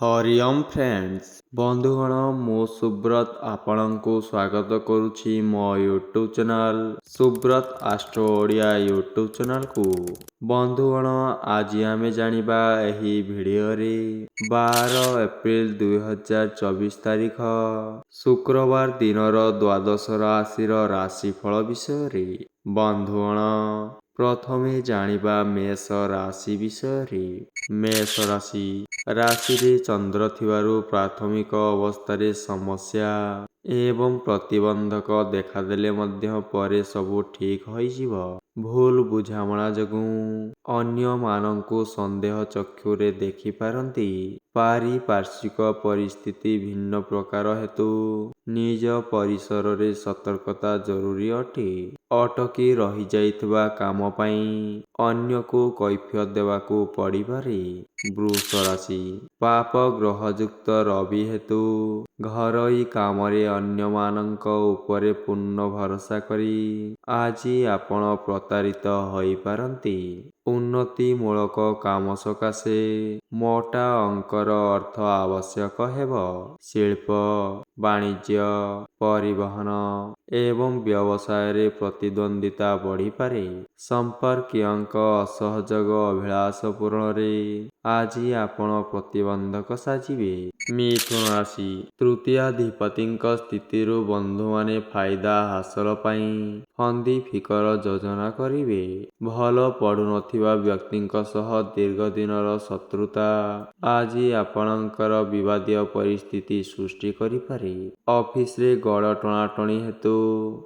Hariom friends बंधुगण मु सुब्रत आपणଙ୍କୁ स्वागत करुछि मो YouTube channel Subrata astro Odia YouTube channel को। बंधुगण आज आमे जानिबा एही भिडियो रे 12 एप्रिल 2024 तारिख शुक्रवार दिनर द्वादश राशि राशिफल विषय रे। बंधुगण प्रथमे जानिबा मेष राशि विषय रे। मेष राशि राशि रे चंद्र थिबारु प्राथमिक अवस्था समस्या एवं प्रतिबंधक देखादेले मध्य परे सबु ठीक होइजिव। भूल बुझामणा जगु अन्य मानंकु संदेह चक्षुरे देखि पारंती। पारिपार्श्विक परिस्थिति भिन्न प्रकार हेतु निज परिसर रे सतर्कता जरूरी अटे। अटकी रही जाइतबा काम पई अन्य को कैफियत देवाकू पड़ी पारे। वृष राशि पाप ग्रह युक्त रवि हेतु घरोई काम रे अन्य मानंक उपरे पूर्ण भरोसा करी आजी आपण प्रतारित होई पारंती। उन्नति मूलक काम सकाशे मोटा अंकर अर्थ आवश्यक हेब। शिल्प वाणिज्य परिवहन एवं व्यवसाय रे प्रतिद्वंदिता बढ़ी पारे। संपर्कियंक असहयोग अभिलाष पूर्ण रे आजी आपण प्रतिबंधक साजिबे। मिथुन राशि तृतीयाधिपतिंक स्थितिरु बंधु माने फायदा हासिल पई फंदी फिकर योजना करिवे। भल पडु नथिबा व्यक्तिंक सह दीर्घ दिनर शत्रुता आजी आपणकर विवादीय परिस्थिति सृष्टि करि पारे। ऑफिस रे गड़ टणाटणी हेतु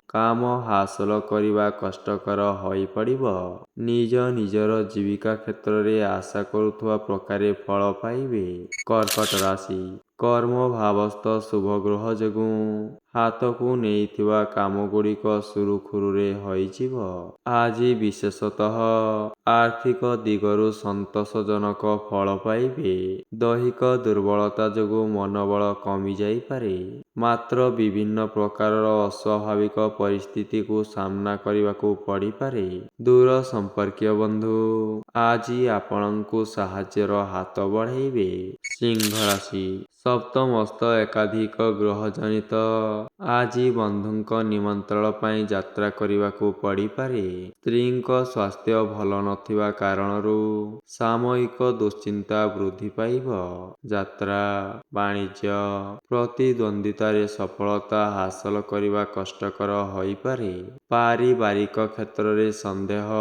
काम हासिल करिबा कष्टकर होई पड़िबो। निज निजर जीविका क्षेत्र रे आशा करुथुवा प्रकारे फल पाइबे। कर्कट राशि कर्म भावस्थ शुभ ग्रह जगु हाथ को नेइथिबा काम गुड़िक सुरुखुरुरे होइजिव। आजी विशेषतः आर्थिक दिगरु संतोषजनक फल पाइबे। दैहिक दुर्बलता जगु मनोबल कमी जाई पारे। मात्र विभिन्न प्रकार अस्वाभाविक परिस्थिति को सामना करने पड़ी पारे। दूर संपर्कीय बंधु आजी आपणଙ୍କୁ साहाଯ୍यर हाथ बढ़ाइबे। सिंह राशि सप्तमस्त एकाधिक ग्रह जनित आजी बंधुंक निमंत्रण पाई यात्रा करने पड़ी पारे। स्त्रींक स्वास्थ्य भल नथिबा कारणरु सामयिक दुश्चिंता वृद्धि पाइब। यात्रा वाणिज्य प्रतिद्वंदिता रे सफलता हासिल करने कष्टकर होई पारे। पारिवारिक क्षेत्र रे संदेह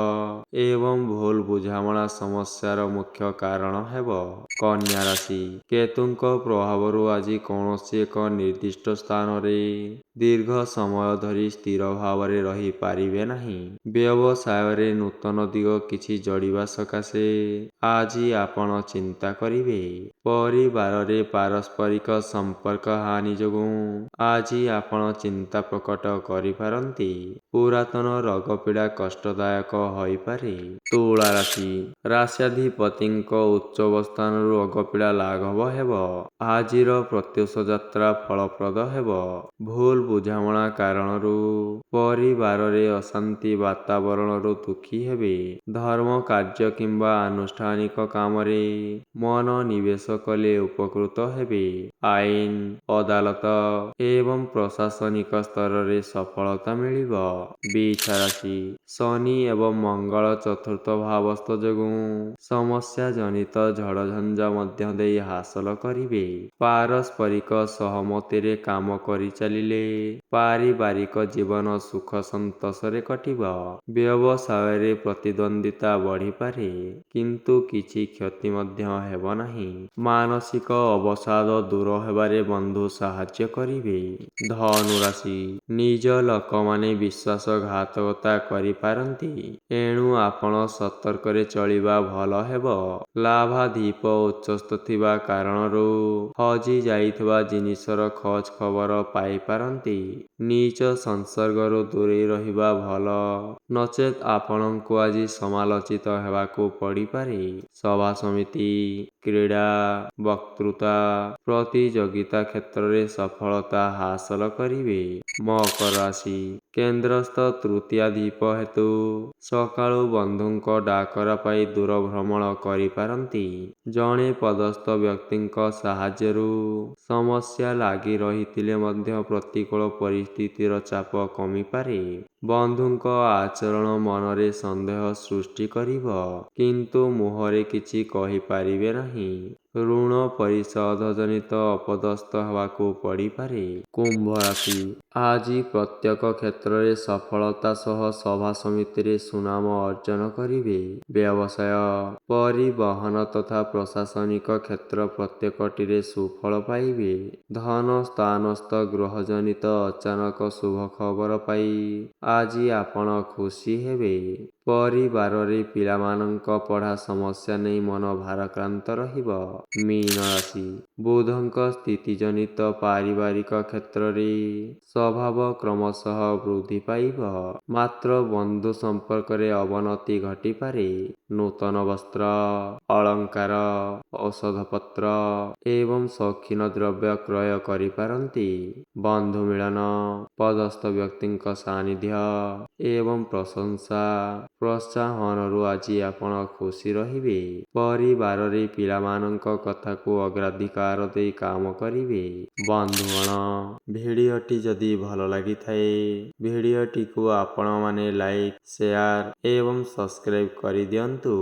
एवं भूल बुझामणा समस्यार मुख्य कारण हेब। कन्या राशि केतुंक प्रभावरु आजी कौनसी एक निर्दिष्ट स्थान रे दीर्घ समय धरी स्थिर भाव रे रही पारिबे नहीं। व्यवसाय रे नूतन दिग किछि जोड़िबा सकाशे आजी आपण चिंता करिवे। परिवार रे पारस्परिक संपर्क हानि जोगु आजी आपण चिंता प्रकट करि पारंती। पुरातन रोग पीड़ा कष्टदायक होई पारे। तुला राशि राश्याधिपतिंक उच्च अवस्थान रोग पीड़ा लाघव हेब। आजिर प्रत्युष यात्रा फलप्रद हेब। भूल बुझामणा कारणरु परिवार रे अशांति वातावरण रु दुखी हेबे। धर्म कार्य किंबा आनुष्ठानिक काम रे मन निवेश कले उपकृत हेबे। आईन अदालत एवं प्रशासनिक स्तर रे सफलता मिलिब। वृष राशि शनि एवं मंगल चतुर्थ भावस्थ जगु समस्या जनित झड़झंझा मध्य देई हासिल करिवे। पारस्परिक सहमति रे काम करि चलिले पारिवारिक जीवन सुख संतोष रे कटिब। व्यवसाय रे प्रतिद्वंदिता बढ़ी पारे किंतु किछि क्षति मध्य हेब नाही। मानसिक अवसाद दूर हेबारे बंधु साहाय्य करिवे। धनु राशि निज लोक माने विश्वासघातकता करि पारंती एणु आपण सतर्क रे चलिबा भल हेब। लाभाधिप उच्चस्थ थिबा कारणरु हजि जाइथबा जिनिसर खोज खबर पाई पारंती। नीच संसर्गरु दूरे रहिबा भल नचेत आपणଙ୍କୁ आजी समालोचित हेबाकू पड़ी पारे। सभा समिति କ୍ରୀଡ଼ା, ବକ୍ତୃତା ପ୍ରତିଯୋଗିତା କ୍ଷେତ୍ରରେ ସଫଳତା ହାସଲ କରିବେ। ମକର ରାଶି କେନ୍ଦ୍ରସ୍ଥ ତୃତୀୟାଧିପ ହେତୁ ସକାଳୁ ବନ୍ଧୁଙ୍କ ଡାକରା ପାଇ ଦୂର ଭ୍ରମଣ କରିପାରନ୍ତି। ଜଣେ ପଦସ୍ଥ ବ୍ୟକ୍ତିଙ୍କ ସାହାଯ୍ୟରୁ ସମସ୍ୟା ଲାଗି ରହିଥିଲେ ମଧ୍ୟ ପ୍ରତିକୂଳ ପରିସ୍ଥିତିର ଚାପ କମିପାରେ। ବନ୍ଧୁଙ୍କ ଆଚରଣ ମନରେ ସନ୍ଦେହ ସୃଷ୍ଟି କରିବ, କିନ୍ତୁ ମୁହଁରେ କିଛି କହିପାରିବେ ନାହିଁ। ଋଣ ପରିଶୋଧ ଜନିତ ଅପଦସ୍ଥ ହେବାକୁ ପଡ଼ିପାରେ। କୁମ୍ଭ ରାଶି ଆଜି ପ୍ରତ୍ୟେକ କ୍ଷେତ୍ରରେ ସଫଳତା ସହ ସଭା ସମିତିରେ ସୁନାମ ଅର୍ଜନ କରିବେ। ବ୍ୟବସାୟ, ପରିବହନ ତଥା ପ୍ରଶାସନିକ କ୍ଷେତ୍ର ପ୍ରତ୍ୟେକଟିରେ ସୁଫଳ ପାଇବେ। ଧନ ସ୍ଥାନସ୍ଥ ଗୃହଜନିତ ଅଚାନକ ଶୁଭ ଖବର ପାଇ ଆଜି ଆପଣ ଖୁସି ହେବେ। ପରିବାରରେ ପିଲାମାନଙ୍କ ପଢ଼ା ସମସ୍ୟା ନେଇ ମନ ଭାରାକ୍ରାନ୍ତ ରହିବ। ମୀନ ରାଶି ବୁଧଙ୍କ ସ୍ଥିତିଜନିତ ପାରିବାରିକ କ୍ଷେତ୍ରରେ ସ୍ୱଭାବ କ୍ରମଶଃ ବୃଦ୍ଧି ପାଇବ। ମାତ୍ର ବନ୍ଧୁ ସମ୍ପର୍କରେ ଅବନତି ଘଟିପାରେ। ନୂତନ ବସ୍ତ୍ର, ଅଳଙ୍କାର, ଔଷଧପତ୍ର ଏବଂ ସୌଖିନ ଦ୍ରବ୍ୟ କ୍ରୟ କରିପାରନ୍ତି। ବନ୍ଧୁ ମିଳନ, ପଦସ୍ଥ ବ୍ୟକ୍ତିଙ୍କ ସାନ୍ନିଧ୍ୟ ଏବଂ ପ୍ରଶଂସା ପ୍ରୋତ୍ସାହନରୁ ଆଜି ଆପଣ ଖୁସି ରହିବେ। ପରିବାରରେ ପିଲାମାନଙ୍କ କଥାକୁ ଅଗ୍ରାଧିକାର ଦେଇ କାମ କରିବେ। ବନ୍ଧୁଗଣ, ଭିଡ଼ିଓଟି ଯଦି ଭଲ ଲାଗିଥାଏ, ଭିଡ଼ିଓଟିକୁ ଆପଣମାନେ ଲାଇକ୍, ସେୟାର ଏବଂ ସବସ୍କ୍ରାଇବ୍ କରିଦିଅନ୍ତୁ।